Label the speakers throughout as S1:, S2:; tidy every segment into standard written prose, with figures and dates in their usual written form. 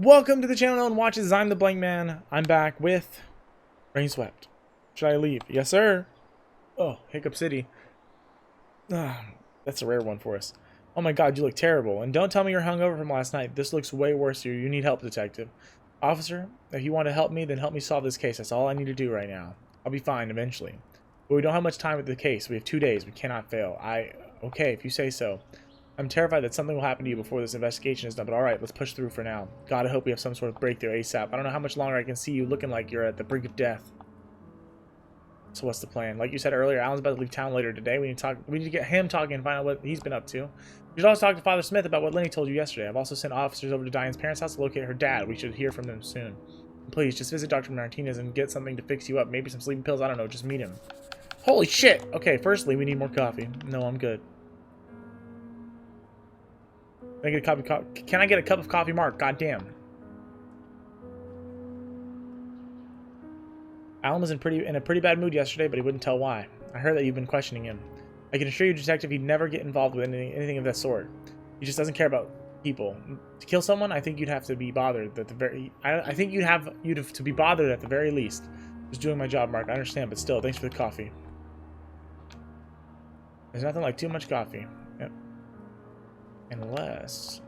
S1: Welcome to the channel and watches. I'm TheBlankman. I'm back with Rainswept. Should I leave? Yes, sir. Oh, Hiccup City. That's a rare one for us. Oh my god, you look terrible. And don't tell me you're hungover from last night. This looks way worse here. You need help, detective. Officer, if you want to help me, then help me solve this case. That's all I need to do right now. I'll be fine eventually. But we don't have much time with the case. We have 2 days. We cannot fail. Okay, if you say so. I'm terrified that something will happen to you before this investigation is done, but alright, let's push through for now. God, I hope we have some sort of breakthrough ASAP. I don't know how much longer I can see you looking like you're at the brink of death. So what's the plan? Like you said earlier, Alan's about to leave town later today. We need to get him talking and find out what he's been up to. You should also talk to Father Smith about what Lenny told you yesterday. I've also sent officers over to Diane's parents' house to locate her dad. We should hear from them soon. Please, just visit Dr. Martinez and get something to fix you up. Maybe some sleeping pills, I don't know, just meet him. Holy shit! Okay, firstly, we need more coffee. No, I'm good. Can I get a cup of coffee, Mark? God damn. Alan was in a pretty bad mood yesterday, but he wouldn't tell why. I heard that you've been questioning him. I can assure you, detective, he'd never get involved with anything of that sort. He just doesn't care about people. To kill someone, I think you'd have to be bothered at the very. I think you'd have to be bothered at the very least. Just doing my job, Mark. I understand, but still, thanks for the coffee. There's nothing like too much coffee. Yep. Unless.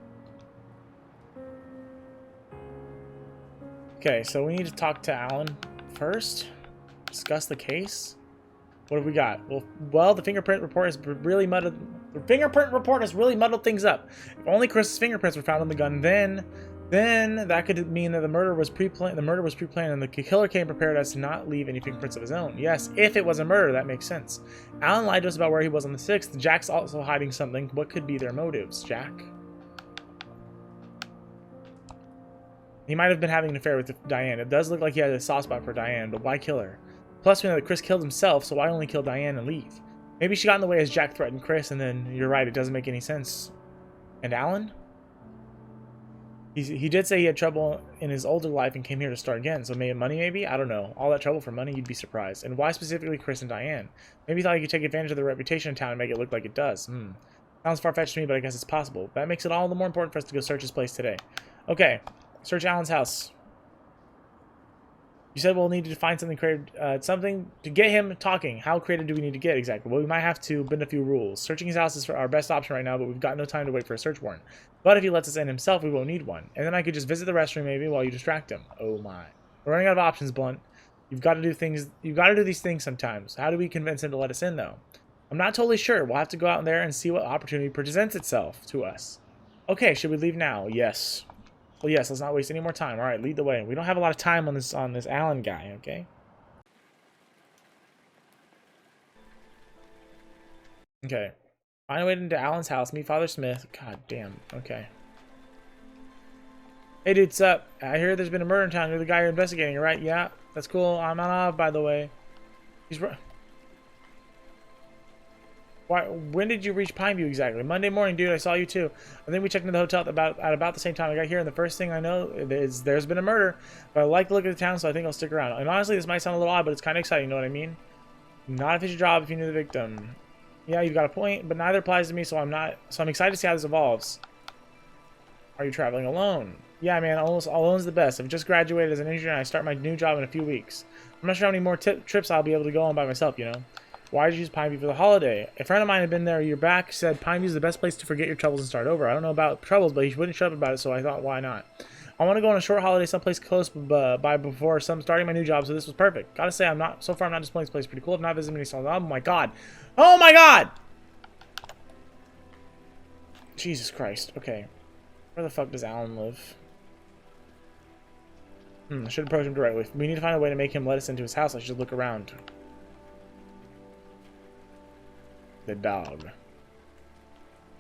S1: Okay, so we need to talk to Alan first. Discuss the case. What have we got? Well, the fingerprint report has really muddled. The fingerprint report has really muddled things up. If only Chris's fingerprints were found on the gun, then that could mean that the murder was pre-planned. And the killer came prepared as to not leave any fingerprints of his own. Yes, if it was a murder, that makes sense. Alan lied to us about where he was on the 6th. Jack's also hiding something. What could be their motives, Jack? He might have been having an affair with Diane. It does look like he had a soft spot for Diane, but why kill her? Plus, we know that Chris killed himself, so why only kill Diane and leave? Maybe she got in the way as Jack threatened Chris, and then you're right, it doesn't make any sense. And Alan? He did say he had trouble in his older life and came here to start again, so money maybe? I don't know. All that trouble for money, you'd be surprised. And why specifically Chris and Diane? Maybe he thought he could take advantage of their reputation in town and make it look like it does. Sounds far-fetched to me, but I guess it's possible. That makes it all the more important for us to go search his place today. Okay, search Alan's house. You said we'll need to find something creative, something to get him talking. How creative do we need to get exactly? Well, we might have to bend a few rules. Searching his house is our best option right now, but we've got no time to wait for a search warrant. But if he lets us in himself, we won't need one. And then I could just visit the restroom maybe while you distract him. Oh my. We're running out of options, Blunt. You've got to do things. You've got to do these things sometimes. How do we convince him to let us in, though? I'm not totally sure. We'll have to go out there and see what opportunity presents itself to us. Okay, should we leave now? Yes. Well, yes, let's not waste any more time. All right, lead the way. We don't have a lot of time on this Alan guy, okay? Okay. Find a way into Alan's house. Meet Father Smith. God damn. Okay. Hey, dude, what's up? I hear there's been a murder in town. You're the guy you're investigating, right? Yeah, that's cool. I'm on off, by the way. Why? When did you reach Pineview exactly? Monday morning, dude. I saw you too. I think we checked into the hotel at about the same time I got here, and the first thing I know is there's been a murder. But I like the look of the town, so I think I'll stick around. And honestly, this might sound a little odd, but it's kind of exciting. You know what I mean? Not a fishy job if you knew the victim. Yeah, you've got a point, but neither applies to me, so I'm excited to see how this evolves. Are you traveling alone? Yeah, man. Alone's the best. I've just graduated as an engineer, and I start my new job in a few weeks. I'm not sure how many more trips I'll be able to go on by myself. You know. Why did you use Pineview for the holiday? A friend of mine had been there a year back, said Pineview is the best place to forget your troubles and start over. I don't know about troubles, but he wouldn't shut up about it, so I thought, why not? I want to go on a short holiday someplace close by before starting my new job, so this was perfect. Gotta say, so far I'm not disappointed. This place pretty cool. I've not visited many songs. Oh my god. Oh my god! Jesus Christ. Okay. Where the fuck does Alan live? I should approach him directly. We need to find a way to make him let us into his house. I should look around. The dog.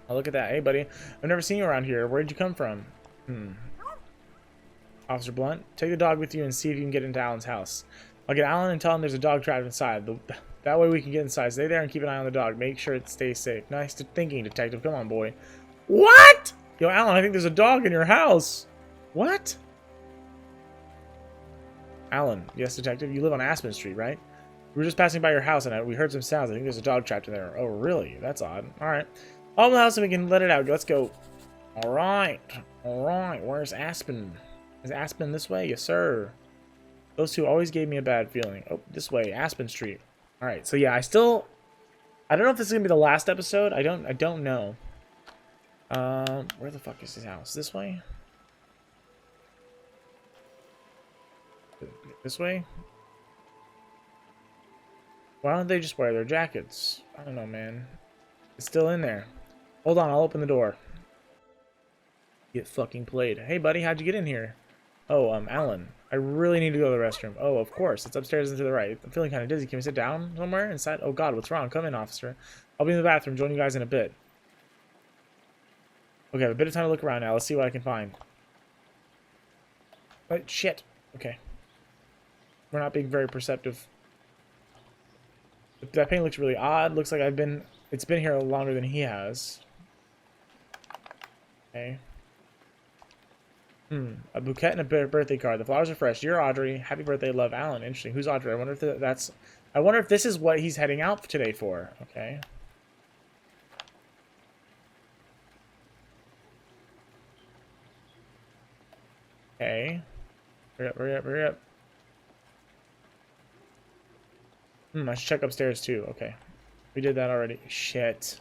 S1: Oh, look at that. Hey, buddy. I've never seen you around here. Where'd you come from? Officer Blunt, take the dog with you and see if you can get into Alan's house. I'll get Alan and tell him there's a dog trapped inside. That way we can get inside. Stay there and keep an eye on the dog. Make sure it stays safe. Nice thinking, detective. Come on, boy. What? Yo, Alan, I think there's a dog in your house. What? Alan, yes, detective. You live on Aspen Street, right? We were just passing by your house and we heard some sounds. I think there's a dog trapped in there. Oh, really? That's odd. All right. Open the house and we can let it out. Let's go. All right. All right. Where's Aspen? Is Aspen this way? Yes, sir. Those two always gave me a bad feeling. Oh, this way, Aspen Street. All right, so yeah, I don't know if this is gonna be the last episode. I don't know. Where the fuck is his house? This way? This way? Why don't they just wear their jackets? I don't know, man. It's still in there. Hold on, I'll open the door. Get fucking played. Hey, buddy, how'd you get in here? Oh, Alan. I really need to go to the restroom. Oh, of course. It's upstairs and to the right. I'm feeling kind of dizzy. Can we sit down somewhere inside? Oh, God, what's wrong? Come in, officer. I'll be in the bathroom. Join you guys in a bit. Okay, I have a bit of time to look around now. Let's see what I can find. But shit. Okay. We're not being very perceptive. That paint looks really odd. Looks like it's been here longer than he has. Okay. A bouquet and a birthday card. The flowers are fresh. Dear Audrey, happy birthday, love, Alan. Interesting. Who's Audrey? I wonder if this is what he's heading out today for. Okay. Okay. Hurry up, hurry up, hurry up. I should check upstairs too. Okay. We did that already. Shit.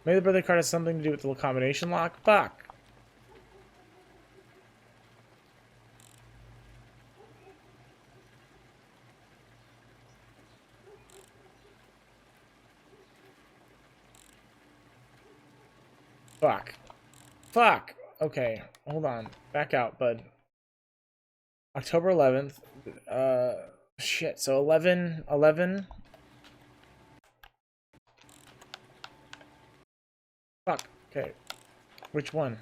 S1: Maybe the birthday card has something to do with the combination lock? Fuck. Fuck. Fuck. Okay. Hold on. Back out, bud. October 11th. Shit. So 11. Fuck. Okay. Which one?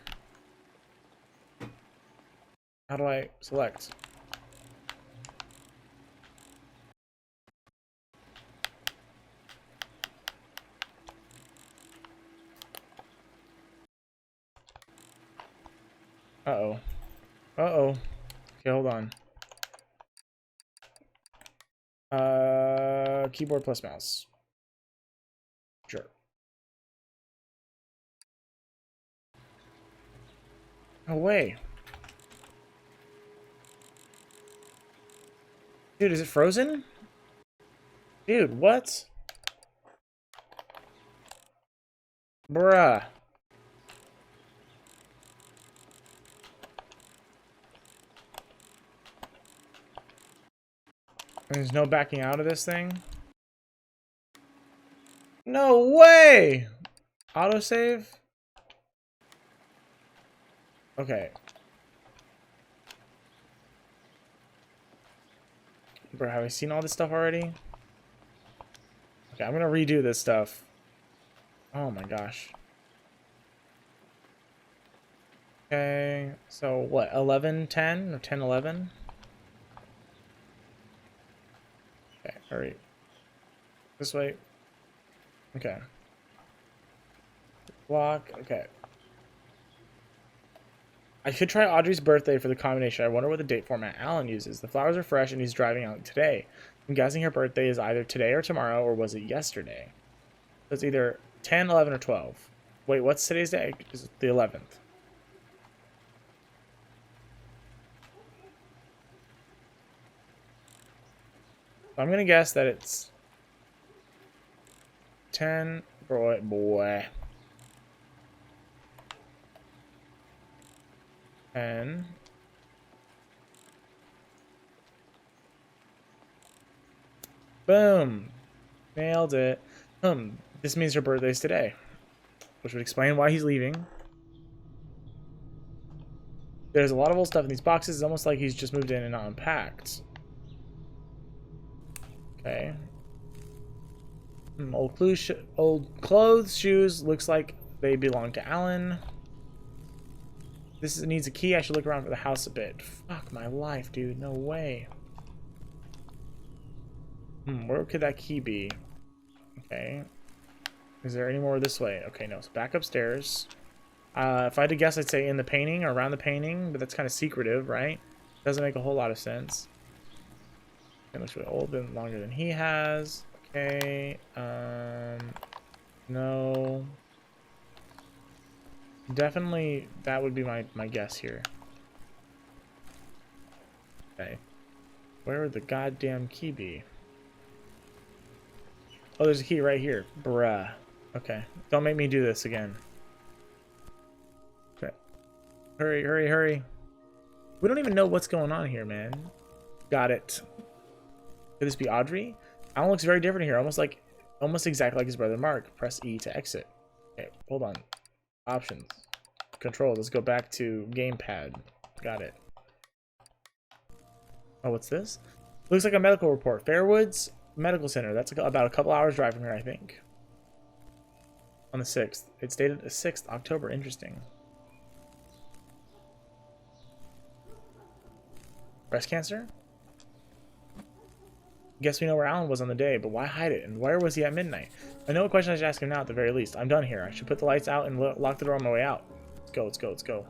S1: How do I select? Uh-oh. Uh-oh. Okay, hold on. Keyboard plus mouse. Sure. No way. Dude, is it frozen? Dude, what? Bruh. There's no backing out of this thing? No way! Autosave? Okay. Bro, have I seen all this stuff already? Okay, I'm gonna redo this stuff. Oh my gosh. Okay, so what, 11:10 or 10:11? Okay, hurry. This way. Okay. Block, okay. I should try Audrey's birthday for the combination. I wonder what the date format Alan uses. The flowers are fresh and he's driving out today. I'm guessing her birthday is either today or tomorrow, or was it yesterday? So it's either 10, 11, or 12. Wait, what's today's day? Is it the 11th? I'm going to guess that it's 10. Boy. 10. Boom. Nailed it. This means her birthday's today, which would explain why he's leaving. There's a lot of old stuff in these boxes. It's almost like he's just moved in and not unpacked. Okay. Old clothes, shoes. Looks like they belong to Alan. This needs a key. I should look around for the house a bit. Fuck my life, dude. No way. Where could that key be? Okay. Is there any more this way? Okay, no. So back upstairs. If I had to guess, I'd say in the painting or around the painting, but that's kind of secretive, right? Doesn't make a whole lot of sense. It looks really old, been longer than he has. Okay. No. Definitely, that would be my guess here. Okay. Where would the goddamn key be? Oh, there's a key right here. Bruh. Okay. Don't make me do this again. Okay. Hurry, hurry, hurry. We don't even know what's going on here, man. Got it. Could this be Audrey? Alan looks very different here. Almost exactly like his brother Mark. Press E to exit. Okay, hold on. Options. Control. Let's go back to gamepad. Got it. Oh, what's this? Looks like a medical report. Fairwoods Medical Center. That's about a couple hours drive from here, I think. On the 6th. It's dated the 6th October. Interesting. Breast cancer? Guess we know where Alan was on the day, but why hide it? And where was he at midnight? I know a question I should ask him now at the very least. I'm done here. I should put the lights out and lock the door on my way out. Let's go, let's go, let's go.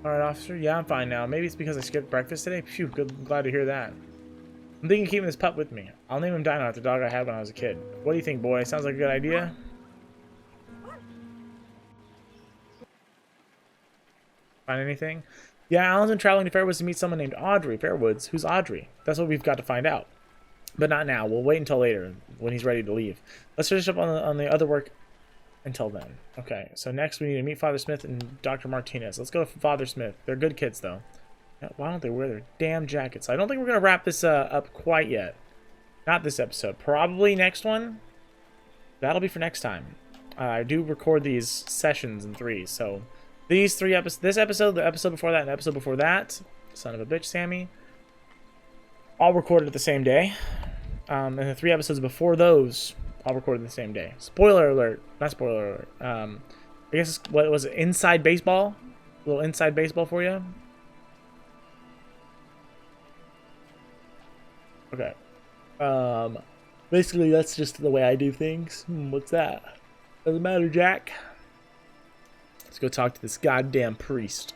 S1: Alright, officer. Yeah, I'm fine now. Maybe it's because I skipped breakfast today. Phew, good, glad to hear that. I'm thinking of keeping this pup with me. I'll name him Dino after the dog I had when I was a kid. What do you think, boy? Sounds like a good idea? Find anything? Yeah, Alan's been traveling to Fairwoods to meet someone named Audrey. Fairwoods? Who's Audrey? That's what we've got to find out. But not now. We'll wait until later, when he's ready to leave. Let's finish up on the other work until then. Okay, so next we need to meet Father Smith and Dr. Martinez. Let's go to Father Smith. They're good kids, though. Why don't they wear their damn jackets? I don't think we're going to wrap this up quite yet. Not this episode. Probably next one. That'll be for next time. I do record these sessions in 3, so these 3 episodes, this episode, the episode before that, and the episode before that, son of a bitch, Sammy, all recorded at the same day. And the 3 episodes before those, all recorded the same day. Spoiler alert. Not spoiler alert. I guess, what was it? Inside baseball? A little inside baseball for you? Okay. Basically, that's just the way I do things. What's that? Doesn't matter, Jack. Let's go talk to this goddamn priest.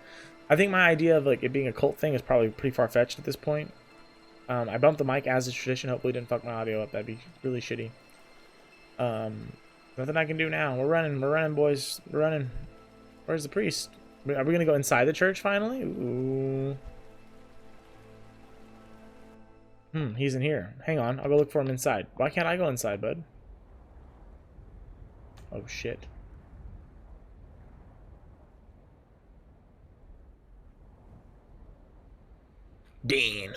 S1: I think my idea of like it being a cult thing is probably pretty far-fetched at this point. I bumped the mic as is tradition. Hopefully it didn't fuck my audio up. That'd be really shitty. Nothing I can do now. We're running, boys. We're running. Where's the priest? Are we gonna go inside the church finally? Ooh. He's in here. Hang on, I'll go look for him inside. Why can't I go inside, bud? Oh, shit. Dean.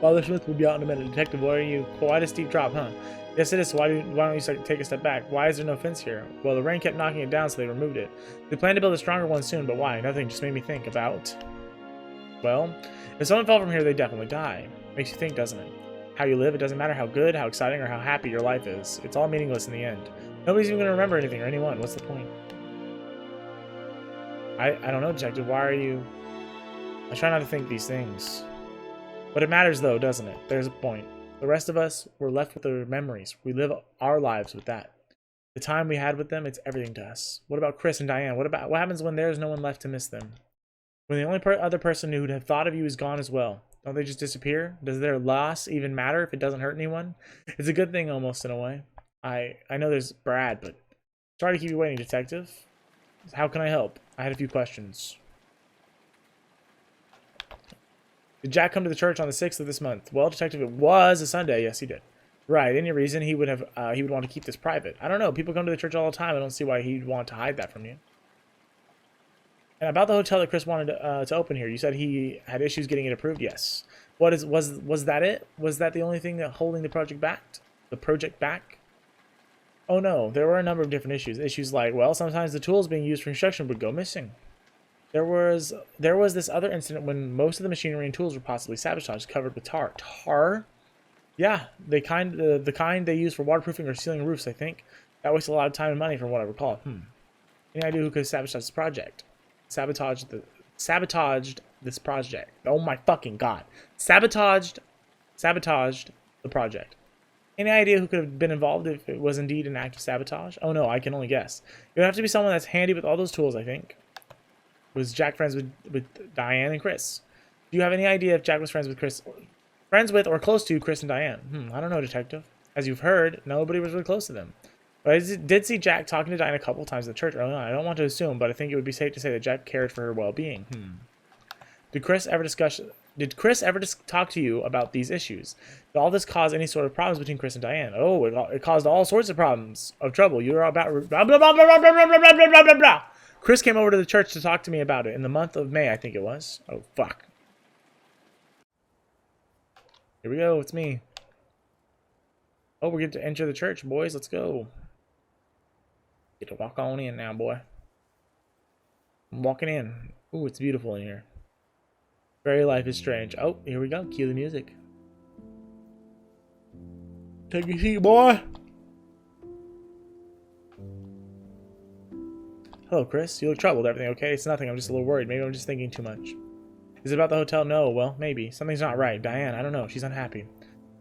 S1: Father Smith will be out in a minute. Detective, why are you? Quite a steep drop, huh? Yes, it is. So why don't you take a step back? Why is there no fence here? Well, the rain kept knocking it down, so they removed it. They plan to build a stronger one soon, but why? Nothing. Just made me think about. Well, if someone fell from here, they'd definitely die. Makes you think, doesn't it? How you live, it doesn't matter how good, how exciting, or how happy your life is. It's all meaningless in the end. Nobody's even going to remember anything or anyone. What's the point? I don't know, Detective. Why are you... I try not to think these things. But it matters, though, doesn't it? There's a point. The rest of us, we're left with their memories. We live our lives with that. The time we had with them, it's everything to us. What about Chris and Diane? What happens when there's no one left to miss them? When the only other person who would have thought of you is gone as well? Don't they just disappear? Does their loss even matter if it doesn't hurt anyone? It's a good thing, almost, in a way. I know there's Brad, but sorry to keep you waiting, Detective. How can I help? I had a few questions. Did Jack come to the church on the 6th of this month? Well, Detective, it was a Sunday. Yes, he did. Right. Any reason he would want to keep this private? I don't know. People come to the church all the time. I don't see why he'd want to hide that from you. And about the hotel that Chris wanted to open here, you said he had issues getting it approved. Yes. Was that it? Was that the only thing that holding the project back? The project back? Oh no, there were a number of different issues. Issues like, well, sometimes the tools being used for construction would go missing. There was this other incident when most of the machinery and tools were possibly sabotaged, covered with tar. Tar? Yeah, the kind they use for waterproofing or sealing roofs, I think. That wastes a lot of time and money from what I recall. Any idea who could sabotage this project? Sabotaged this project. Oh my fucking god. Sabotaged the project. Any idea who could have been involved if it was indeed an act of sabotage? Oh no, I can only guess. It would have to be someone that's handy with all those tools, I think. Was Jack friends with Diane and Chris? Do you have any idea if Jack was friends with or close to Chris and Diane? I don't know, detective. As you've heard, nobody was really close to them. But I did see Jack talking to Diane a couple times at church early on. I don't want to assume, but I think it would be safe to say that Jack cared for her well-being. Did Chris ever talk to you about these issues? Did all this cause any sort of problems between Chris and Diane? Oh, it caused all sorts of problems of trouble. You're about blah, blah, blah, blah, blah, blah, blah, blah, blah, blah, blah. Chris came over to the church to talk to me about it in the month of May, I think it was. Oh, fuck. Here we go. It's me. Oh, we're getting to enter the church, boys. Let's go. Get to walk on in now, boy. I'm walking in. Ooh, it's beautiful in here. Very life is strange. Oh, here we go. Cue the music. Take a seat, boy. Hello, Chris. You look troubled. Everything okay? It's nothing. I'm just a little worried. Maybe I'm just thinking too much. Is it about the hotel? No. Well, maybe. Something's not right. Diane, I don't know. She's unhappy. Do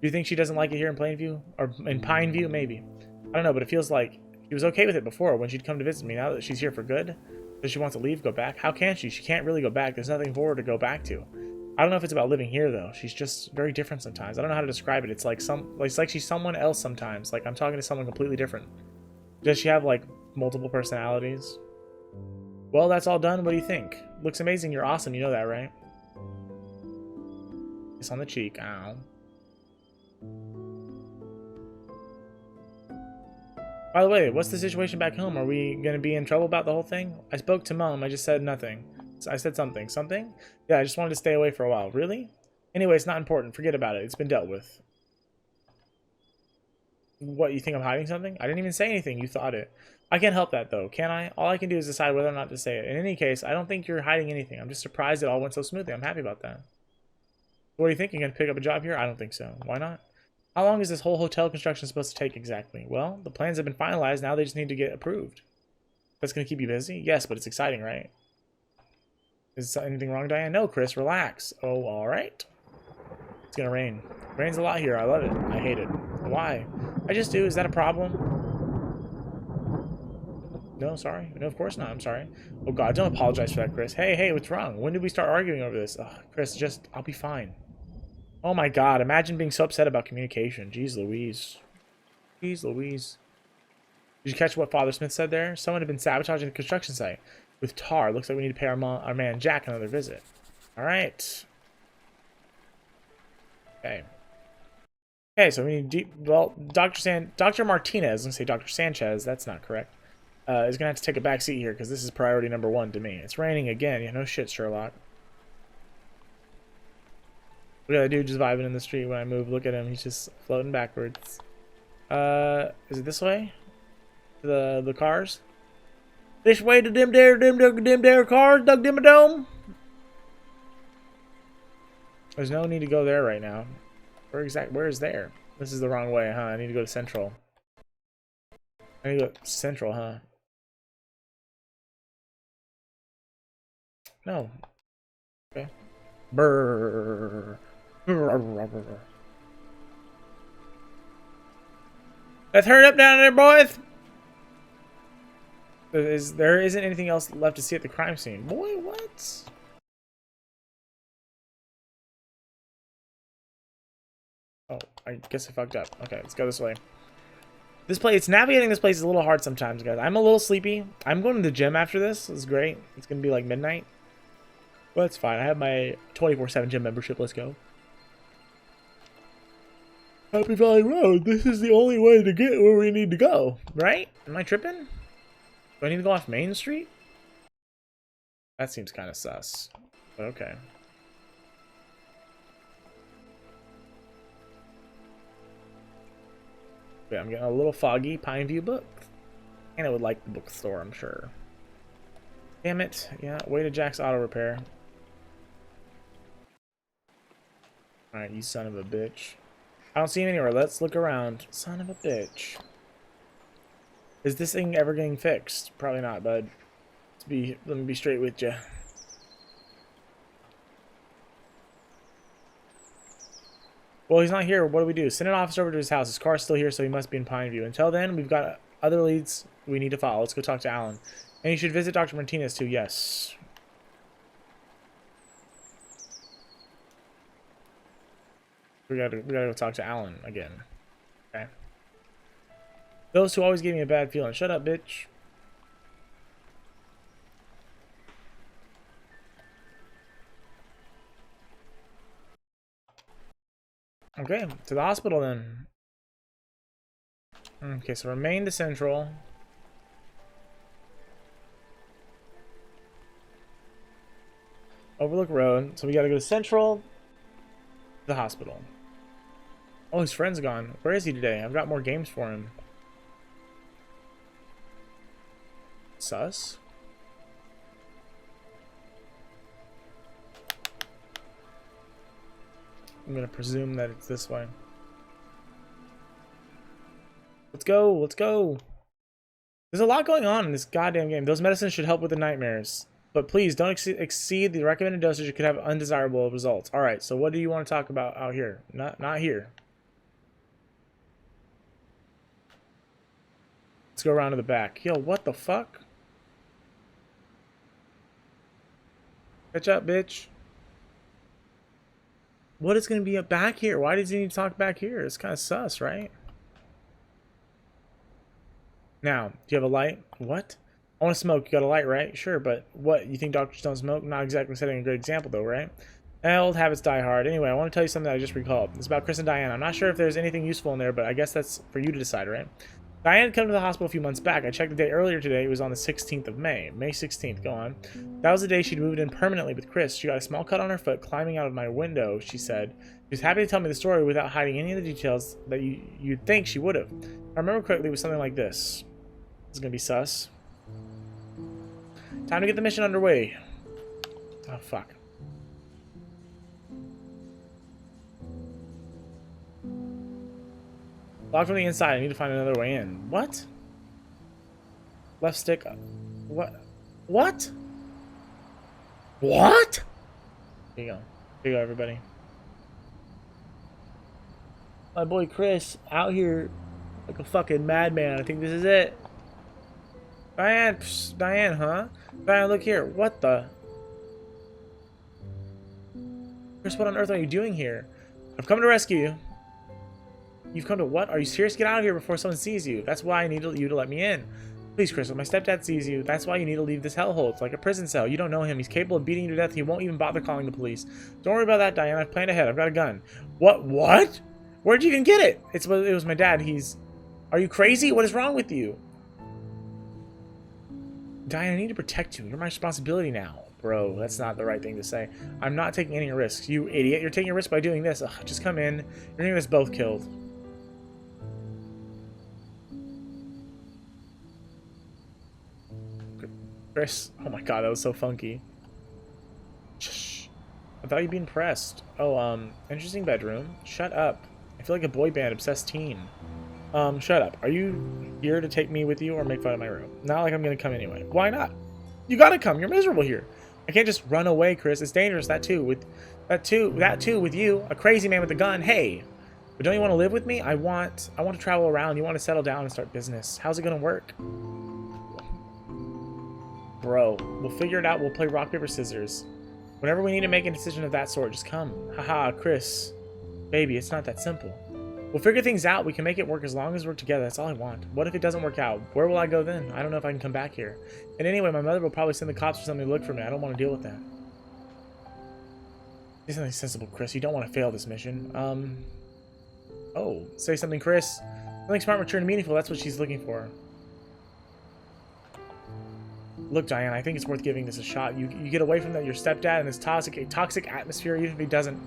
S1: you think she doesn't like it here in Plainview? Or in Pineview? Maybe. I don't know, but it feels like she was okay with it before when she'd come to visit me. Now that she's here for good, does she want to leave, go back? How can she? She can't really go back. There's nothing for her to go back to. I don't know if it's about living here, though. She's just very different sometimes. I don't know how to describe it. It's like she's someone else sometimes. Like I'm talking to someone completely different. Does she have, like, multiple personalities? Well, that's all done. What do you think? Looks amazing. You're awesome. You know that, right? Kiss on the cheek. Ow. By the way, what's the situation back home? Are we going to be in trouble about the whole thing? I spoke to Mom. I just said nothing. I said something. Something? Yeah, I just wanted to stay away for a while. Really? Anyway, it's not important. Forget about it. It's been dealt with. What, you think I'm hiding something? I didn't even say anything. You thought it. I can't help that, though, can I? All I can do is decide whether or not to say it. In any case, I don't think you're hiding anything. I'm just surprised it all went so smoothly. I'm happy about that. What do you think? You're going to pick up a job here? I don't think so. Why not? How long is this whole hotel construction supposed to take exactly? Well, the plans have been finalized. Now they just need to get approved. That's going to keep you busy? Yes, but it's exciting, right? Is anything wrong, Diane? No, Chris, relax. Oh, all right. It's going to rain. It rains a lot here. I love it. I hate it. Why? I just do. Is that a problem? No, sorry. No, of course not. I'm sorry. Oh, God, don't apologize for that, Chris. Hey, what's wrong? When did we start arguing over this? Ugh, Chris, I'll be fine. Oh, my God. Imagine being so upset about communication. Jeez Louise. Jeez Louise. Did you catch what Father Smith said there? Someone had been sabotaging the construction site with tar. Looks like we need to pay our man Jack another visit. All right. Okay. Okay, so we need Dr. Martinez, I was going to say Dr. Sanchez, that's not correct, is going to have to take a back seat here because this is priority number 1 to me. It's raining again. Yeah, no shit, Sherlock. Look at that dude just vibing in the street when I move. Look at him. He's just floating backwards. Is it this way? The cars? This way to them there cars, Doug Dimmadome? There's no need to go there right now. Where is there? This is the wrong way, huh? I need to go to Central. I need to go to Central, huh? No. Okay. Brrr. Let's hurry up down there, boys! There isn't anything else left to see at the crime scene. Boy, what? Oh, I guess I fucked up. Okay, let's go this way. Navigating this place is a little hard sometimes, guys. I'm a little sleepy. I'm going to the gym after this. It's great. It's going to be like midnight. Well, that's fine. I have my 24/7 gym membership. Let's go. Happy Valley Road. This is the only way to get where we need to go. Right? Am I tripping? Do I need to go off Main Street? That seems kind of sus. But okay. Yeah, I'm getting a little foggy. Pineview book. And I would like the bookstore, I'm sure. Damn it. Yeah, way to Jack's Auto Repair. Alright, you son of a bitch. I don't see him anywhere. Let's look around. Son of a bitch. Is this thing ever getting fixed? Probably not, bud. Let me be straight with you. Well, he's not here. What do we do? Send an officer over to his house. His car's still here, so he must be in Pineview. Until then, we've got other leads we need to follow. Let's go talk to Alan. And you should visit Dr. Martinez, too. Yes. We gotta go talk to Alan again. Okay. Those who always give me a bad feeling. Shut up, bitch. Okay, to the hospital then. Okay, so remain to Central. Overlook Road. So we gotta go to Central. The hospital. Oh, his friend's gone. Where is he today? I've got more games for him. Sus. I'm gonna presume that it's this way. Let's go, let's go. There's a lot going on in this goddamn game. Those medicines should help with the nightmares. But please don't exceed the recommended dosage. It could have undesirable results. Alright, so what do you want to talk about out here? Not here. Let's go around to the back. Yo, what the fuck? Catch up, bitch. What is going to be up back here? Why does he need to talk back here? It's kind of sus, right? Now, do you have a light? What? I want to smoke. You got a light, right? Sure, but what? You think doctors don't smoke? Not exactly setting a good example, though, right? Old habits die hard. Anyway, I want to tell you something I just recalled. It's about Chris and Diane. I'm not sure if there's anything useful in there, but I guess that's for you to decide, right? Diane had come to the hospital a few months back. I checked the date earlier today. It was on the 16th of May. May 16th. Go on. That was the day she'd moved in permanently with Chris. She got a small cut on her foot climbing out of my window, she said. She was happy to tell me the story without hiding any of the details that you'd think she would have. If I remember correctly, it was something like this. This is going to be sus. Time to get the mission underway. Oh, fuck. Locked from the inside. I need to find another way in. What? Left stick. What? What? What? Here you go. Here you go, everybody. My boy Chris out here like a fucking madman. I think this is it. Diane, psh, Diane, huh? Diane, look here. What the? Chris, what on earth are you doing here? I've come to rescue you. You've come to what? Are you serious? Get out of here before someone sees you. That's why I need you to let me in. Please, Chris, if my stepdad sees you, that's why you need to leave this hellhole. It's like a prison cell. You don't know him. He's capable of beating you to death. He won't even bother calling the police. Don't worry about that, Diane. I've planned ahead. I've got a gun. What? What? Where'd you even get it? It was my dad. Are you crazy? What is wrong with you? Diane, I need to protect you. You're my responsibility now. Bro, that's not the right thing to say. I'm not taking any risks. You idiot. You're taking a risk by doing this. Ugh, just come in. You're gonna get us both killed. Chris. Oh my god, that was so funky. Shh. I thought you'd be impressed. Oh, interesting bedroom. Shut up. I feel like a boy band obsessed teen. Shut up. Are you here to take me with you or make fun of my room? Not like I'm gonna come anyway. Why not? You gotta come. You're miserable here. I can't just run away, Chris. It's dangerous. That too with you, a crazy man with a gun. Hey, but don't you want to live with me? I want to travel around. You want to settle down and start business. How's it gonna work? Bro, we'll figure it out. We'll play rock, paper, scissors. Whenever we need to make a decision of that sort, just come. Haha, Chris. Baby, it's not that simple. We'll figure things out. We can make it work as long as we're together. That's all I want. What if it doesn't work out? Where will I go then? I don't know if I can come back here. And anyway, my mother will probably send the cops or something to look for me. I don't want to deal with that. Say something sensible, Chris. You don't want to fail this mission. Oh, say something, Chris. Something smart, mature, and meaningful. That's what she's looking for. Look, Diane, I think it's worth giving this a shot. You get away from your stepdad and this toxic atmosphere, even if he doesn't.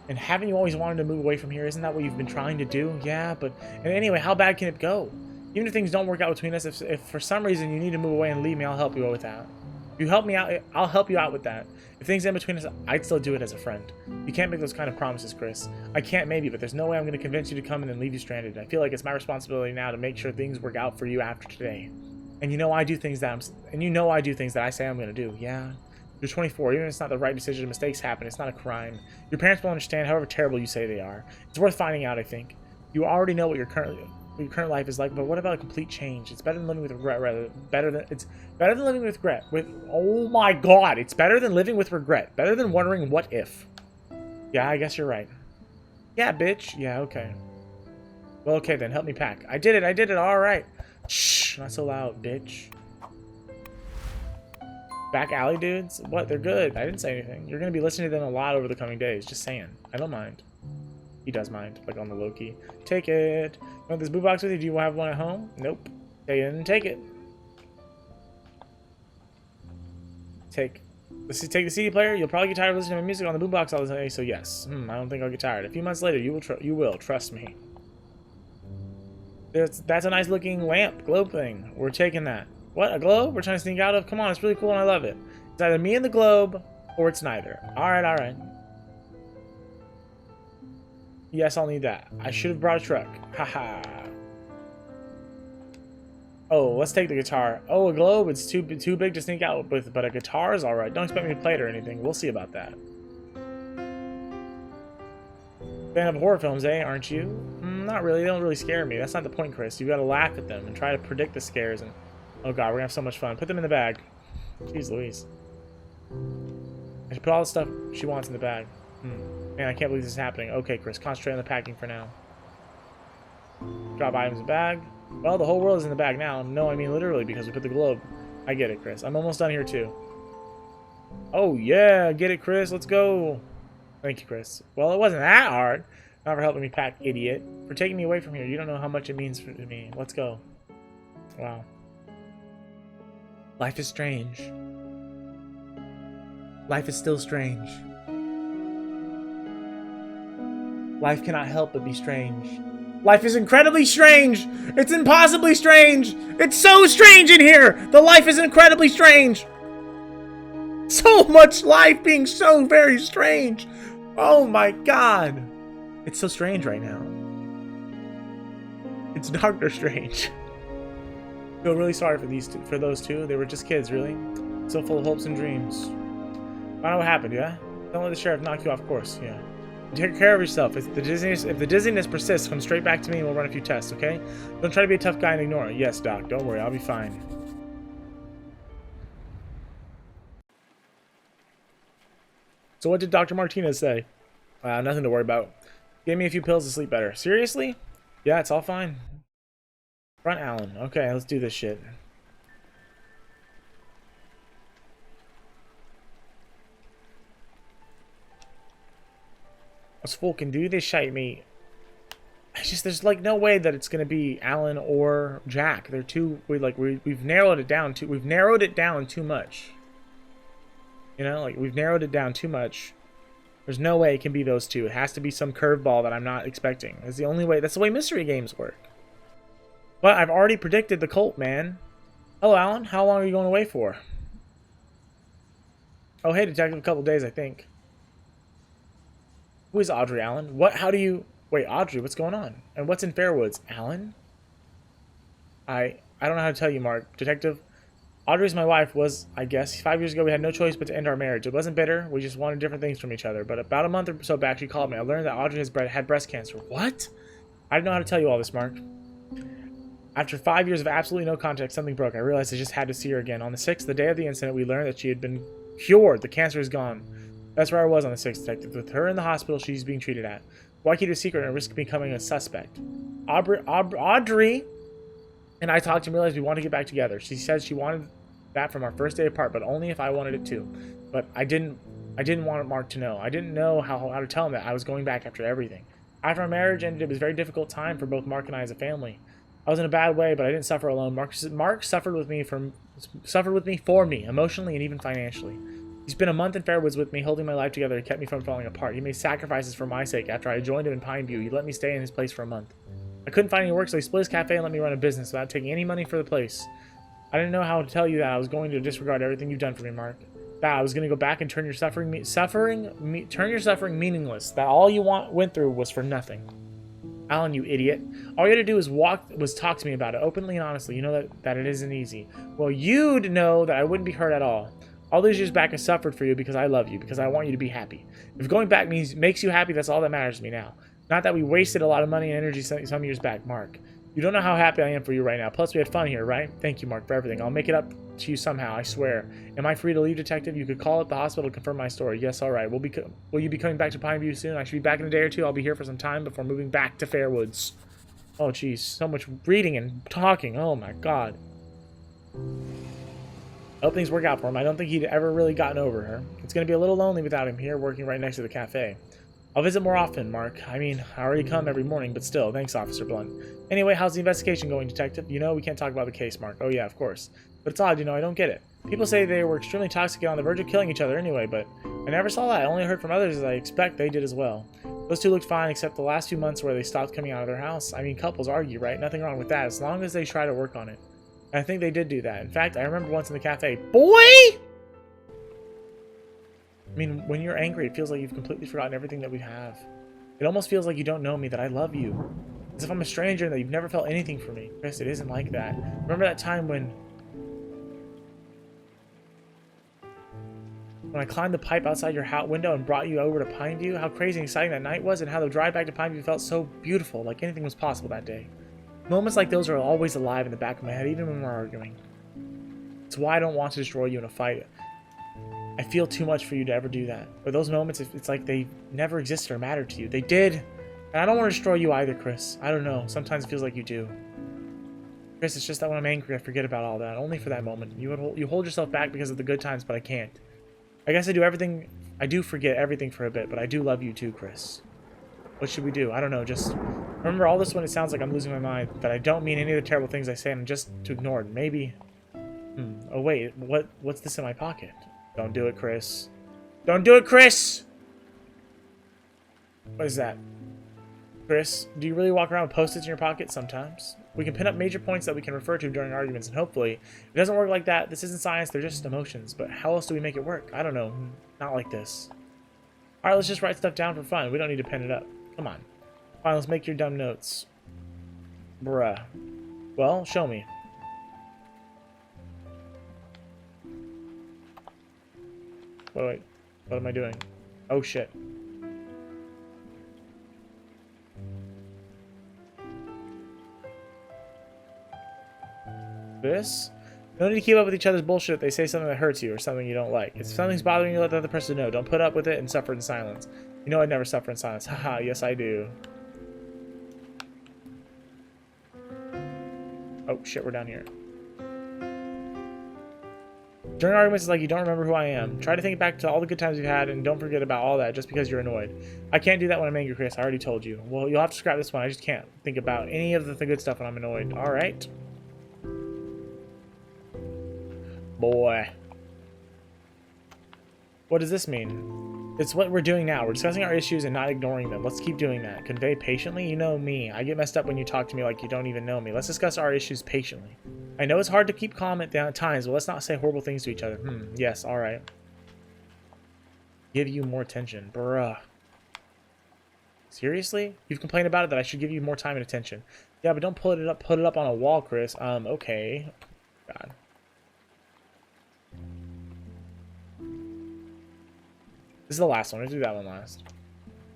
S1: And haven't you always wanted to move away from here? Isn't that what you've been trying to do? Yeah, but... And anyway, how bad can it go? Even if things don't work out between us, if for some reason you need to move away and leave me, I'll help you with that. If you help me out, I'll help you out with that. If things end between us, I'd still do it as a friend. You can't make those kind of promises, Chris. I can't maybe, but there's no way I'm going to convince you to come in and leave you stranded. I feel like it's my responsibility now to make sure things work out for you after today. And you know I do things that I say I'm going to do. Yeah. You're 24. Even if it's not the right decision, mistakes happen. It's not a crime. Your parents will understand however terrible you say they are. It's worth finding out, I think. You already know what your current life is like, but what about a complete change? It's better than living with regret. It's better than living with regret. Oh my god, it's better than living with regret. Better than wondering what if. Yeah, I guess you're right. Yeah, bitch. Yeah, okay. Well, okay then, help me pack. I did it, alright. Shh, not so loud, bitch. Back alley dudes? What? They're good. I didn't say anything. You're gonna be listening to them a lot over the coming days. Just saying. I don't mind. He does mind, like on the low-key. Take it. You want this boot box with you? Do you have one at home? Nope. They didn't take it. Take the CD player. You'll probably get tired of listening to my music on the boombox all the time, so yes. I don't think I'll get tired. A few months later, you will. Trust me. That's a nice-looking lamp globe thing. We're taking that. What? A globe? We're trying to sneak out of? Come on, it's really cool and I love it. It's either me and the globe, or it's neither. Alright, alright. Yes, I'll need that. I should have brought a truck. Haha. Oh, let's take the guitar. Oh, a globe? It's too big to sneak out with, but a guitar is alright. Don't expect me to play it or anything. We'll see about that. Fan of horror films, eh? Aren't you? Not really. They don't really scare me. That's not the point, Chris. You gotta laugh at them and try to predict the scares and... Oh god, we're gonna have so much fun. Put them in the bag. Jeez Louise. I should put all the stuff she wants in the bag. Man, I can't believe this is happening. Okay, Chris, concentrate on the packing for now. Drop items in the bag. Well, the whole world is in the bag now. No, I mean literally, because we put the globe. I get it, Chris. I'm almost done here, too. Oh, yeah. Get it, Chris. Let's go. Thank you, Chris. Well, it wasn't that hard. Not for helping me pack, idiot. For taking me away from here. You don't know how much it means to me. Let's go. Wow. Life is strange. Life is still strange. Life cannot help but be strange. Life is incredibly strange! It's impossibly strange! It's so strange in here! The life is incredibly strange! So much life being so very strange! Oh my god! It's so strange right now. It's Dr. Strange. I feel really sorry for those two. They were just kids, really. So full of hopes and dreams. I know what happened, yeah? Don't let the sheriff knock you off course, yeah. Take care of yourself. If the dizziness persists, come straight back to me and we'll run a few tests, okay? Don't try to be a tough guy and ignore it. Yes, Doc. Don't worry. I'll be fine. So what did Dr. Martinez say? Nothing to worry about. Gave me a few pills to sleep better. Seriously? Yeah, it's all fine. Front Alan. Okay, let's do this shit. This fool can do this shite me. There's like no way that it's gonna be Alan or Jack. They're too we've narrowed it down too much. You know, like we've narrowed it down too much. There's no way it can be those two. It has to be some curveball that I'm not expecting. That's the only way. That's the way mystery games work. But I've already predicted the cult, man. Hello, Alan. How long are you going away for? Oh, hey, detective. A couple days, I think. Who is Audrey, Alan? What? How do you... Wait, Audrey, what's going on? And what's in Fairwoods? Alan? I don't know how to tell you, Mark. Detective, Audrey's my wife was, I guess. 5 years ago, we had no choice but to end our marriage. It wasn't bitter. We just wanted different things from each other. But about a month or so back, she called me. I learned that Audrey had breast cancer. What? I didn't know how to tell you all this, Mark. After 5 years of absolutely no contact, something broke. I realized I just had to see her again. On the 6th, the day of the incident, we learned that she had been cured. The cancer is gone. That's where I was on the 6th, detective. With her in the hospital she's being treated at. Why keep it a secret and risk becoming a suspect? Audrey and I talked and realized we wanted to get back together. She said she wanted that from our first day apart, but only if I wanted it too. But I didn't want Mark to know. I didn't know how to tell him that I was going back after everything. After our marriage ended, it was a very difficult time for both Mark and I as a family. I was in a bad way, but I didn't suffer alone. Mark suffered with me for me, emotionally and even financially. He spent a month in Fairwoods with me, holding my life together and kept me from falling apart. He made sacrifices for my sake. After I joined him in Pineview, he let me stay in his place for a month. I couldn't find any work, so he split his cafe and let me run a business without taking any money for the place. I didn't know how to tell you that I was going to disregard everything you've done for me, Mark. That I was going to go back and turn your suffering meaningless. That all you went through was for nothing. Alan, you idiot. All you had to do was talk to me about it, openly and honestly. You know that it isn't easy. Well, you'd know that I wouldn't be hurt at all. All these years back I suffered for you because I love you, because I want you to be happy. If going back makes you happy, that's all that matters to me now. Not that we wasted a lot of money and energy some years back, Mark. You don't know how happy I am for you right now. Plus, we had fun here, right? Thank you, Mark, for everything. I'll make it up to you somehow, I swear. Am I free to leave, Detective? You could call at the hospital to confirm my story. Yes, all right. Will you be coming back to Pineview soon? I should be back in a day or two. I'll be here for some time before moving back to Fairwoods. Oh, jeez. So much reading and talking. Oh, my God. I hope things work out for him. I don't think he'd ever really gotten over her. It's going to be a little lonely without him here, working right next to the cafe. I'll visit more often, Mark. I mean, I already come every morning, but still. Thanks, Officer Blunt. Anyway, how's the investigation going, Detective? You know, we can't talk about the case, Mark. Oh, yeah, of course. But it's odd, you know, I don't get it. People say they were extremely toxic and on the verge of killing each other anyway, but I never saw that. I only heard from others, as I expect they did as well. Those two looked fine, except the last few months where they stopped coming out of their house. I mean, couples argue, right? Nothing wrong with that, as long as they try to work on it. And I think they did do that. In fact, I remember once in the cafe. Boy! I mean, when you're angry, it feels like you've completely forgotten everything that we have. It almost feels like you don't know me, that I love you. As if I'm a stranger and that you've never felt anything for me. Chris, it isn't like that. Remember that time when I climbed the pipe outside your window and brought you over to Pineview? How crazy and exciting that night was, and how the drive back to Pineview felt so beautiful, like anything was possible that day. Moments like those are always alive in the back of my head, even when we're arguing. It's why I don't want to destroy you in a fight. I feel too much for you to ever do that. But those moments, it's like they never existed or mattered to you. They did. And I don't want to destroy you either, Chris. I don't know. Sometimes it feels like you do. Chris, it's just that when I'm angry, I forget about all that. Only for that moment. You hold yourself back because of the good times, but I can't. I guess I do forget everything for a bit, but I do love you too, Chris. What should we do? I don't know. Just remember all this when it sounds like I'm losing my mind, but I don't mean any of the terrible things I say, and just to ignore it. Maybe. Oh, wait. What's this in my pocket? Don't do it, Chris. Don't do it, Chris! What is that? Chris, do you really walk around with post-its in your pocket? Sometimes. We can pin up major points that we can refer to during arguments, and hopefully, if it doesn't work like that, this isn't science, they're just emotions. But how else do we make it work? I don't know. Not like this. Alright, let's just write stuff down for fun. We don't need to pin it up. Come on. Fine, let's make your dumb notes. Bruh. Well, show me. Wait. What am I doing? Oh, shit. This? No need to keep up with each other's bullshit if they say something that hurts you or something you don't like. If something's bothering you, let the other person know. Don't put up with it and suffer in silence. You know I'd never suffer in silence. Haha, yes I do. Oh shit, we're down here. During arguments, it's like you don't remember who I am. Try to think back to all the good times you've had and don't forget about all that just because you're annoyed. I can't do that when I'm angry, Chris. I already told you. Well, you'll have to scrap this one. I just can't think about any of the good stuff when I'm annoyed. Alright. Boy. What does this mean? It's what we're doing now. We're discussing our issues and not ignoring them. Let's keep doing that. Convey patiently. You know me. I get messed up when you talk to me like you don't even know me. Let's discuss our issues patiently. I know it's hard to keep calm at times, but let's not say horrible things to each other. Yes, alright. Give you more attention. Bruh. Seriously? You've complained about it that I should give you more time and attention. Yeah, but don't put it up on a wall, Chris. Okay. God. This is the last one. Let's do that one last.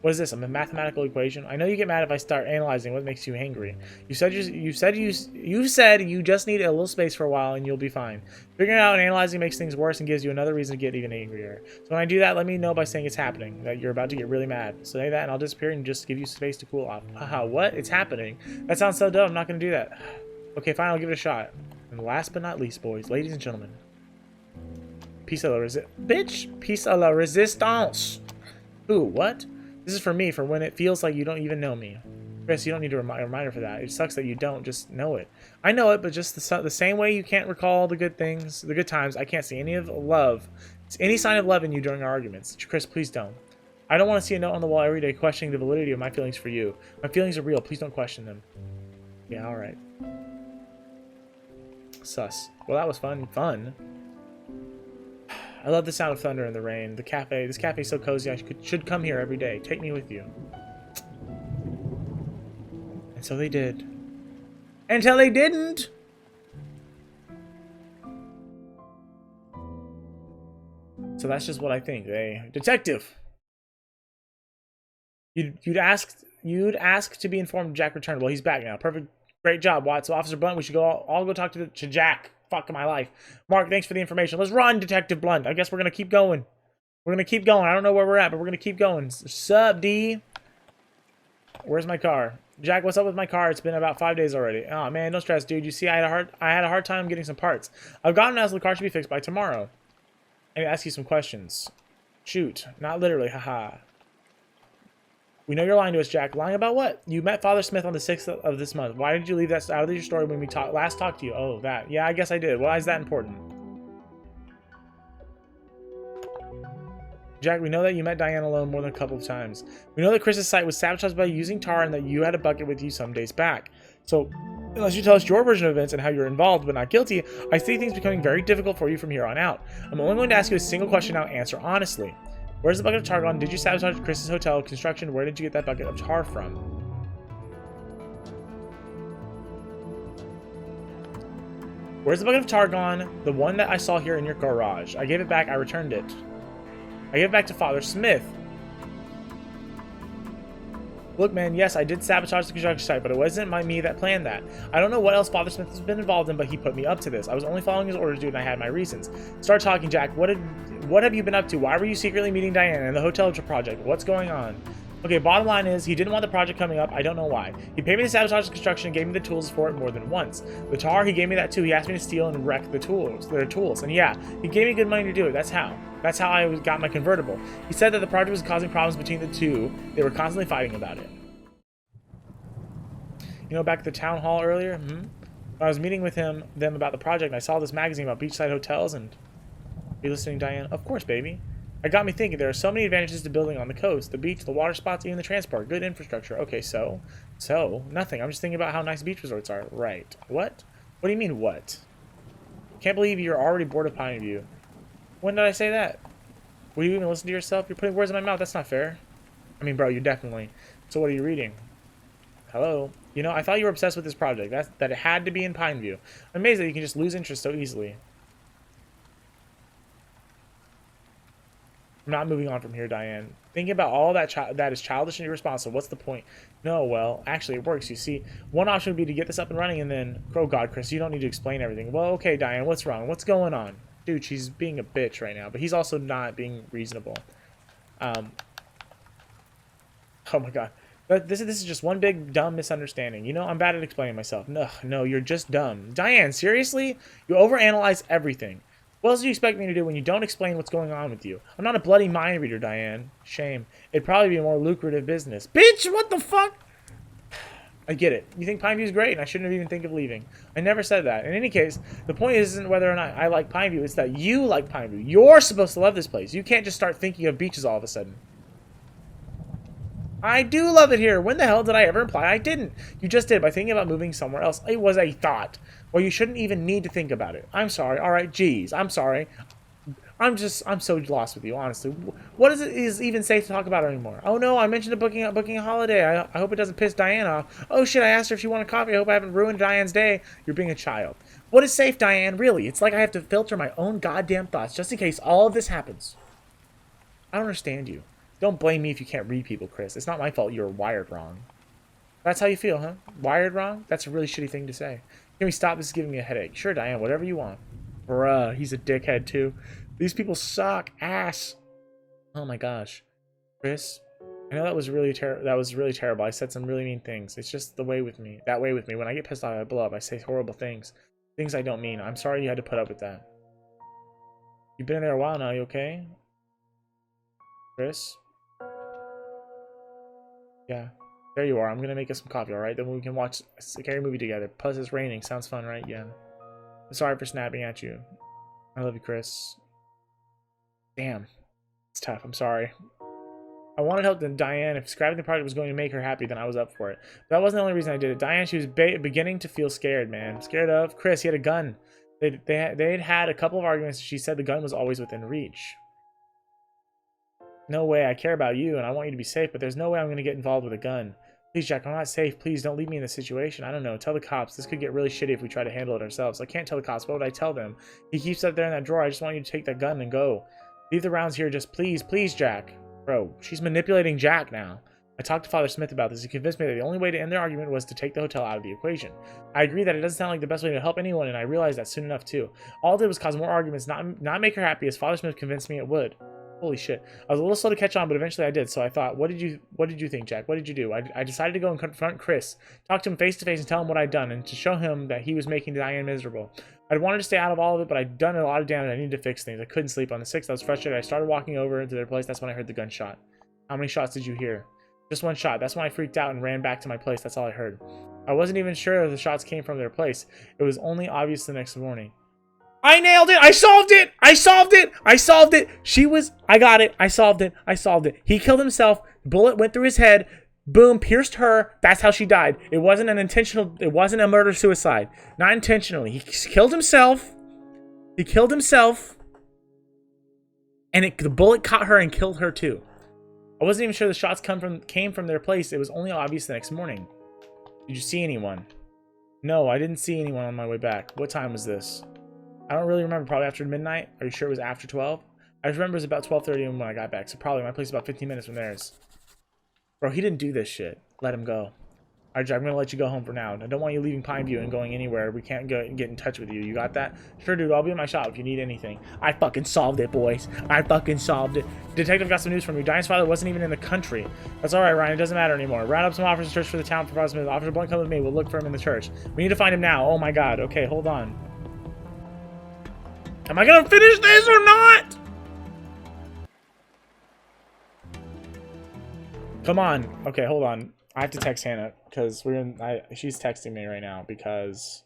S1: What is this? A mathematical equation? I know you get mad if I start analyzing what makes you angry. You said you just need a little space for a while and you'll be fine. Figuring out and analyzing makes things worse and gives you another reason to get even angrier. So when I do that, let me know by saying it's happening, that you're about to get really mad. Say that and I'll disappear and just give you space to cool off. Haha, what? It's happening. That sounds so dumb. I'm not going to do that. Okay, fine. I'll give it a shot. And last but not least, boys, ladies and gentlemen. Piece of la resistance. Ooh, what? This is for me, for when it feels like you don't even know me. Chris, you don't need a reminder for that. It sucks that you don't. Just know it. I know it, but just the same way you can't recall the good things, the good times, I can't see any of love. Any sign of love in you during our arguments. Chris, please don't. I don't want to see a note on the wall every day questioning the validity of my feelings for you. My feelings are real. Please don't question them. Yeah, alright. Sus. Well, that was fun. I love the sound of thunder and the rain. The cafe. This cafe is so cozy. I should come here every day. Take me with you. And so they did. Until they didn't. So that's just what I think. Detective! You'd ask to be informed Jack returned. Well, he's back now. Perfect. Great job, Watt. So Officer Blunt, we should all go talk to Jack. Fuck my life. Mark, thanks for the information. Let's run, Detective Blunt. I guess we're gonna keep going. We're gonna keep going. I don't know where we're at, but we're gonna keep going. Sup, D? Where's my car? Jack, what's up with my car? It's been about 5 days already. Oh man, don't stress, dude. You see, I had a hard time getting some parts. I've gotten out, so the car should be fixed by tomorrow. I need to ask you some questions. Shoot, not literally, haha. We know you're lying to us, Jack. Lying about what? You met Father Smith on the 6th of this month. Why did you leave that out of your story when we last talked to you? Oh, that. Yeah, I guess I did. Why is that important? Jack, we know that you met Diane alone more than a couple of times. We know that Chris's site was sabotaged by using tar and that you had a bucket with you some days back. So, unless you tell us your version of events and how you're involved but not guilty, I see things becoming very difficult for you from here on out. I'm only going to ask you a single question now. Answer honestly. Where's the bucket of tar gone? Did you sabotage Chris's hotel construction? Where did you get that bucket of tar from? Where's the bucket of tar gone? The one that I saw here in your garage. I gave it back. I returned it. I gave it back to Father Smith. Look, man, yes, I did sabotage the construction site, but it wasn't me that planned that. I don't know what else Father Smith has been involved in, but he put me up to this. I was only following his orders, dude, and I had my reasons. Start talking, Jack. What have you been up to? Why were you secretly meeting Diane in the hotel project? What's going on? Okay, bottom line is, he didn't want the project coming up. I don't know why. He paid me to sabotage the construction and gave me the tools for it more than once. The tar, he gave me that too. He asked me to steal and wreck their tools. And yeah, he gave me good money to do it. That's how. That's how I got my convertible. He said that the project was causing problems between the two. They were constantly fighting about it. You know, back at the town hall earlier, when I was meeting with them about the project, and I saw this magazine about beachside hotels, and are you listening, Diane? Of course, baby. It got me thinking, there are so many advantages to building on the coast. The beach, the water spots, even the transport. Good infrastructure. Okay, so, nothing. I'm just thinking about how nice beach resorts are. Right. What? What do you mean, what? Can't believe you're already bored of Pineview. When did I say that? Will you even listen to yourself? You're putting words in my mouth. That's not fair. I mean, bro, you're definitely. So what are you reading? Hello? You know, I thought you were obsessed with this project. That it had to be in Pineview. I'm amazed that you can just lose interest so easily. I'm not moving on from here, Diane. Thinking about all that is childish and irresponsible. What's the point? No, well, actually it works. You see, one option would be to get this up and running and then... Oh God, Chris, you don't need to explain everything. Well, okay, Diane, what's wrong? What's going on? Dude, she's being a bitch right now, but he's also not being reasonable. Oh my God. This is just one big dumb misunderstanding. You know, I'm bad at explaining myself. No, you're just dumb. Diane, seriously? You overanalyze everything. What else do you expect me to do when you don't explain what's going on with you? I'm not a bloody mind reader, Diane. Shame. It'd probably be a more lucrative business. Bitch, what the fuck? I get it. You think Pineview's great, and I shouldn't have even think of leaving. I never said that. In any case, the point isn't whether or not I like Pineview. It's that you like Pineview. You're supposed to love this place. You can't just start thinking of beaches all of a sudden. I do love it here. When the hell did I ever imply I didn't? You just did by thinking about moving somewhere else. It was a thought. Well, you shouldn't even need to think about it. I'm sorry. All right, geez. I'm sorry. I'm so lost with you, honestly. What is even safe to talk about anymore? Oh no, I mentioned booking a holiday. I hope it doesn't piss Diane off. Oh shit, I asked her if she wanted coffee. I hope I haven't ruined Diane's day. You're being a child. What is safe, Diane? Really? It's like I have to filter my own goddamn thoughts just in case all of this happens. I don't understand you. Don't blame me if you can't read people, Chris. It's not my fault you were wired wrong. That's how you feel, huh? Wired wrong? That's a really shitty thing to say. Can we stop? This is giving me a headache. Sure, Diane, whatever you want. Bruh, he's a dickhead too. These people suck ass. Oh my gosh. Chris, I know that was really terrible. I said some really mean things. It's just the way with me. That way with me. When I get pissed off, I blow up. I say horrible things. Things I don't mean. I'm sorry you had to put up with that. You've been in there a while now, you okay? Chris? Yeah. There you are. I'm gonna make us some coffee, alright? Then we can watch a scary movie together. Plus it's raining. Sounds fun, right? Yeah. I'm sorry for snapping at you. I love you, Chris. Damn. It's tough. I'm sorry. I wanted help to Diane. If scrapping the project was going to make her happy, then I was up for it. But that wasn't the only reason I did it. Diane, she was beginning to feel scared, man. Scared of Chris. He had a gun. They'd had a couple of arguments. She said the gun was always within reach. No way. I care about you, and I want you to be safe, but there's no way I'm going to get involved with a gun. Please, Jack, I'm not safe. Please don't leave me in this situation. I don't know. Tell the cops. This could get really shitty if we try to handle it ourselves. I can't tell the cops. What would I tell them? He keeps that there in that drawer. I just want you to take that gun and go. Leave the rounds here, just please, please, Jack. Bro, she's manipulating Jack now. I talked to Father Smith about this. He convinced me that the only way to end their argument was to take the hotel out of the equation. I agree that it doesn't sound like the best way to help anyone, and I realized that soon enough, too. All it did was cause more arguments, not make her happy, as Father Smith convinced me it would. Holy shit. I was a little slow to catch on, but eventually I did. So I thought, what did you think, Jack? What did you do? I decided to go and confront Chris, talk to him face to face and tell him what I'd done, and to show him that he was making Diane miserable. I'd wanted to stay out of all of it, but I'd done a lot of damage. I needed to fix things. I couldn't sleep. On the 6th, I was frustrated. I started walking over to their place. That's when I heard the gunshot. How many shots did you hear? Just one shot. That's when I freaked out and ran back to my place. That's all I heard. I wasn't even sure if the shots came from their place. It was only obvious the next morning. I nailed it! I solved it! I solved it! I solved it! I got it! I solved it! I solved it! He killed himself. Bullet went through his head. Boom, pierced her. That's how she died. It wasn't a murder-suicide. Not intentionally. He killed himself. He killed himself. And the bullet caught her and killed her too. I wasn't even sure the shots came from their place. It was only obvious the next morning. Did you see anyone? No, I didn't see anyone on my way back. What time was this? I don't really remember. Probably after midnight. Are you sure it was after 12? I just remember it was about 12:30 when I got back. So probably my place was about 15 minutes from theirs. Bro, he didn't do this shit. Let him go. Alright, Jack, I'm gonna let you go home for now. I don't want you leaving Pineview and going anywhere. We can't get in touch with you. You got that? Sure, dude. I'll be in my shop if you need anything. I fucking solved it, boys. I fucking solved it. Detective got some news from you. Diane's father wasn't even in the country. That's alright, Ryan. It doesn't matter anymore. Round up some officers search for the town for Father Smith. Officer Blunt, come with me. We'll look for him in the church. We need to find him now. Oh my god. Okay, hold on. Am I gonna finish this or not? Come on. Okay, hold on. I have to text Hannah because she's texting me right now because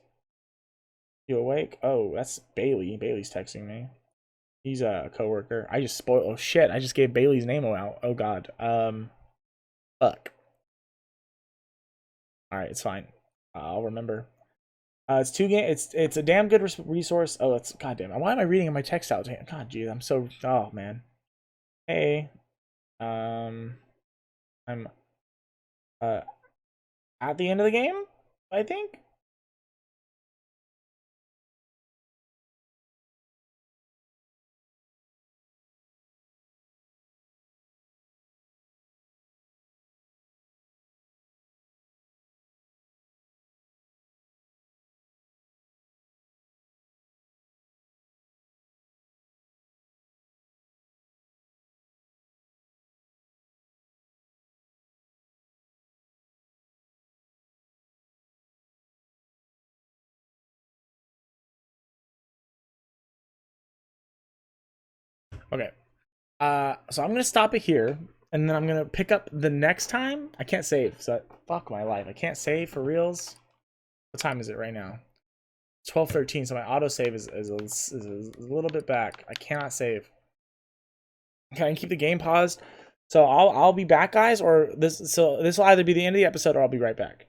S1: you awake? Oh, that's Bailey. Bailey's texting me. He's a coworker. I just spoiled. Oh shit! I just gave Bailey's name out. Oh god. Fuck. All right, it's fine. I'll remember. It's 2 game. It's a damn good resource. Oh, it's goddamn. Why am I reading in my text out? God, geez, I'm so. Oh man. Hey. I'm at the end of the game, I think. Okay. So I'm gonna stop it here, and then I'm gonna pick up the next time. I can't save, so fuck my life. I can't save for reals. What time is it right now? 12:13. So my autosave is a little bit back. I cannot save. Can I keep the game paused? So I'll be back, guys, or this will either be the end of the episode or I'll be right back.